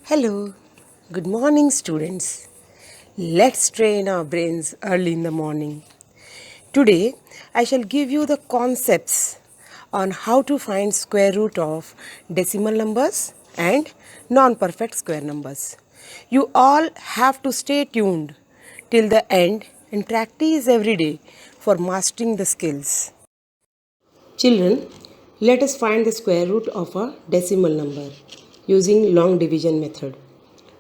Hello, good morning, students. Let's train our brains early in the morning. Today, I shall give you the concepts on how to find square root of decimal numbers and non-perfect square numbers. You all have to stay tuned till the end and practice every day for mastering the skills. Children, let us find the square root of a decimal number using long division method.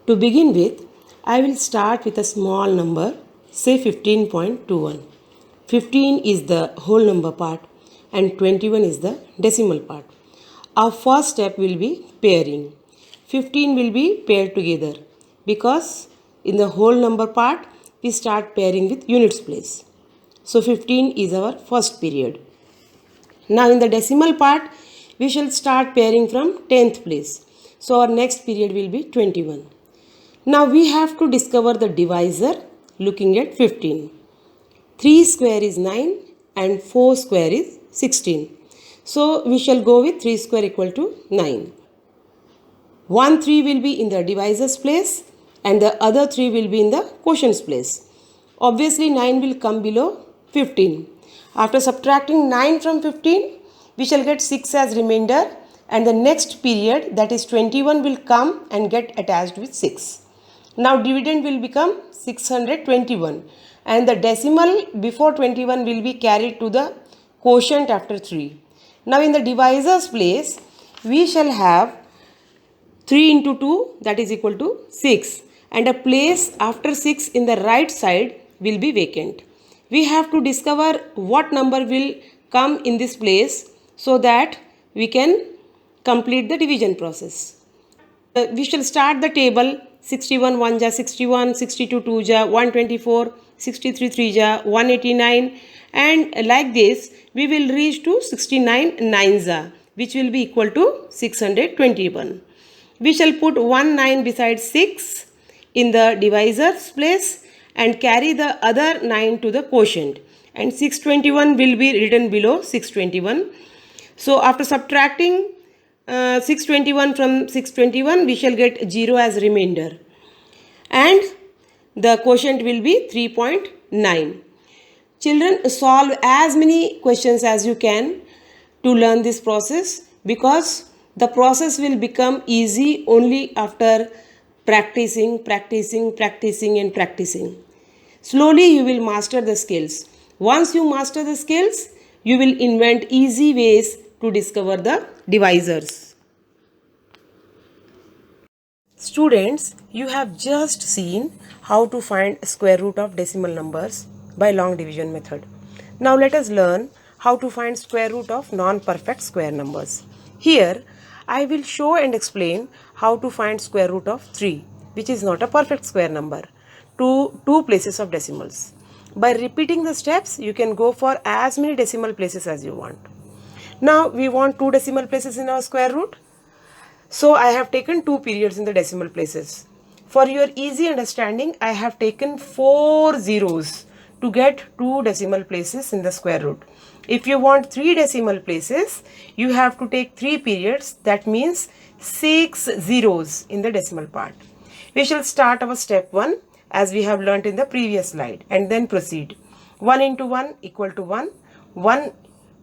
To begin with, I will start with a small number, say 15.21. 15 is the whole number part and 21 is the decimal part. Our first step will be pairing. 15 will be paired together because in the whole number part we start pairing with units place. So 15 is our first period. Now in the decimal part, we shall start pairing from 10th place. So our next period will be 21. Now we have to discover the divisor looking at 15. 3 square is 9 and 4 square is 16. So we shall go with 3 square equal to 9. 1 3 will be in the divisor's place and the other 3 will be in the quotient's place. Obviously 9 will come below 15. After subtracting 9 from 15, we shall get 6 as remainder and the next period, that is 21, will come and get attached with 6. Now dividend will become 621 and the decimal before 21 will be carried to the quotient after 3. Now in the divisor's place, we shall have 3 into 2, that is equal to 6, and a place after 6 in the right side will be vacant. We have to discover what number will come in this place so that we can complete the division process. We shall start the table. 61 1 ja 61, 62 2 ja 124, 63 3 ja 189, and like this we will reach to 69 9 ja, which will be equal to 621. We shall put 1 9 beside 6 in the divisor's place and carry the other 9 to the quotient, and 621 will be written below 621. So after subtracting 621 from 621, we shall get 0 as remainder and the quotient will be 3.9. Children, solve as many questions as you can to learn this process, because the process will become easy only after practicing and practicing. Slowly you will master the skills. Once you master the skills, you will invent easy ways to discover the divisors. Students, you have just seen how to find square root of decimal numbers by long division method. Now let us learn how to find square root of non-perfect square numbers. Here, I will show and explain how to find square root of 3, which is not a perfect square number, to 2 places of decimals. By repeating the steps, you can go for as many decimal places as you want. Now we want 2 decimal places in our square root. So I have taken 2 periods in the decimal places. For your easy understanding, I have taken 4 zeros to get 2 decimal places in the square root. If you want 3 decimal places, you have to take 3 periods, that means 6 zeros in the decimal part. We shall start our step 1 as we have learnt in the previous slide and then proceed. 1 into 1 equal to 1.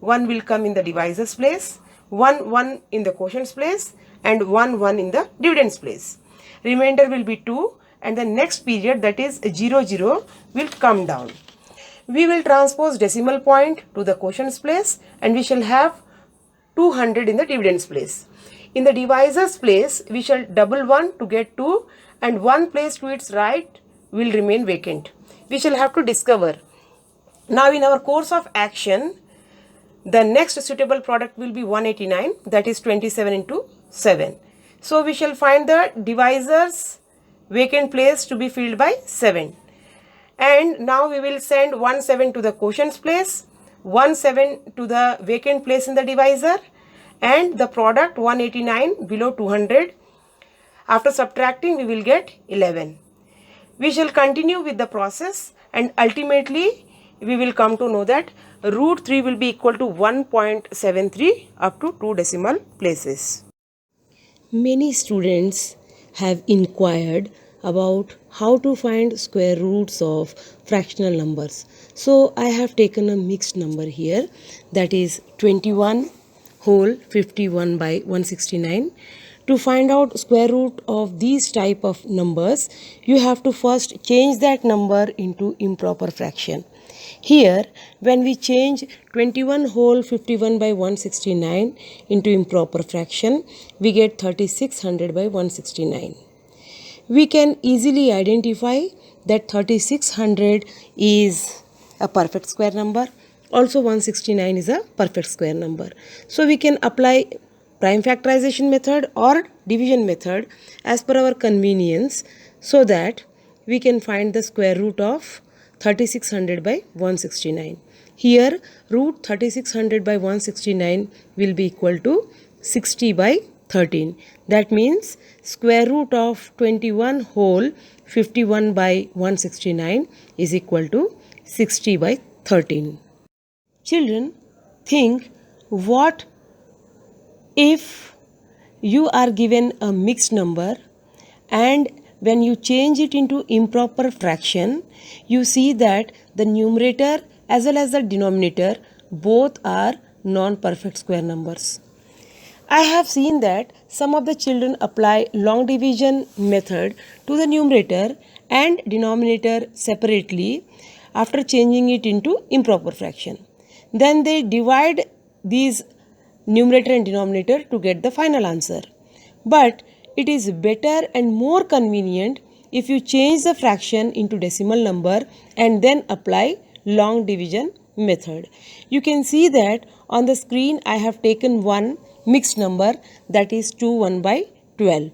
1 will come in the divisor's place, 1 in the quotient's place, and 1 in the dividend's place. Remainder will be 2 and the next period, that is 0 0, will come down. We will transpose decimal point to the quotient's place and we shall have 200 in the dividend's place. In the divisor's place, we shall double 1 to get 2 and 1 place to its right will remain vacant. We shall have to discover. Now in our course of action, the next suitable product will be 189, that is 27 into 7. So we shall find the divisor's vacant place to be filled by 7. And now we will send 1 7 to the quotient's place, 1 7 to the vacant place in the divisor, and the product 189 below 200. After subtracting, we will get 11. We shall continue with the process and ultimately we will come to know that root 3 will be equal to 1.73 up to 2 decimal places. Many students have inquired about how to find square roots of fractional numbers. So I have taken a mixed number here, that is 21 whole 51 by 169. To find out square root of these type of numbers, you have to first change that number into improper fraction. Here, when we change 21 whole 51 by 169 into improper fraction, we get 3600 by 169. We can easily identify that 3600 is a perfect square number. Also 169 is a perfect square number. So we can apply prime factorization method or division method as per our convenience, so that we can find the square root of 3600 by 169. Here root 3600 by 169 will be equal to 60 by 13. That means square root of 21 whole 51 by 169 is equal to 60 by 13. Children, think, what if you are given a mixed number and when you change it into improper fraction, you see that the numerator as well as the denominator both are non-perfect square numbers. I have seen that some of the children apply long division method to the numerator and denominator separately after changing it into improper fraction. Then they divide these numerator and denominator to get the final answer. But it is better and more convenient if you change the fraction into decimal number and then apply long division method. You can see that on the screen I have taken one mixed number, that is 21 by 12.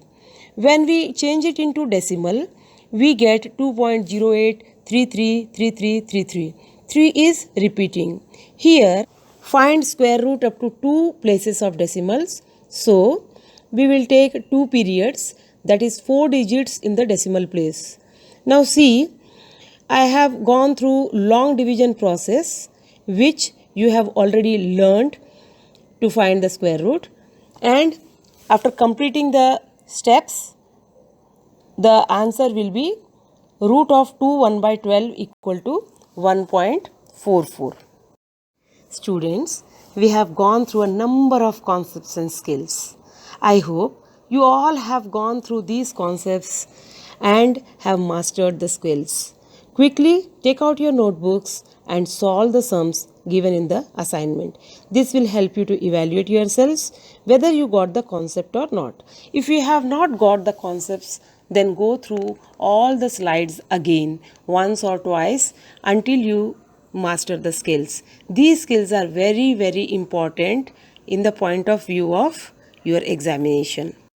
When we change it into decimal, we get 2.08333333. 3 is repeating. Here find square root up to 2 places of decimals. So we will take 2 periods, that is 4 digits in the decimal place. Now see, I have gone through long division process which you have already learned to find the square root, and after completing the steps, the answer will be root of 2 1 by 12 equal to 1.44. Students, we have gone through a number of concepts and skills. I hope you all have gone through these concepts and have mastered the skills. Quickly take out your notebooks and solve the sums given in the assignment. This will help you to evaluate yourselves whether you got the concept or not. If you have not got the concepts, then go through all the slides again once or twice until you master the skills. These skills are very, very important in the point of view of your examination.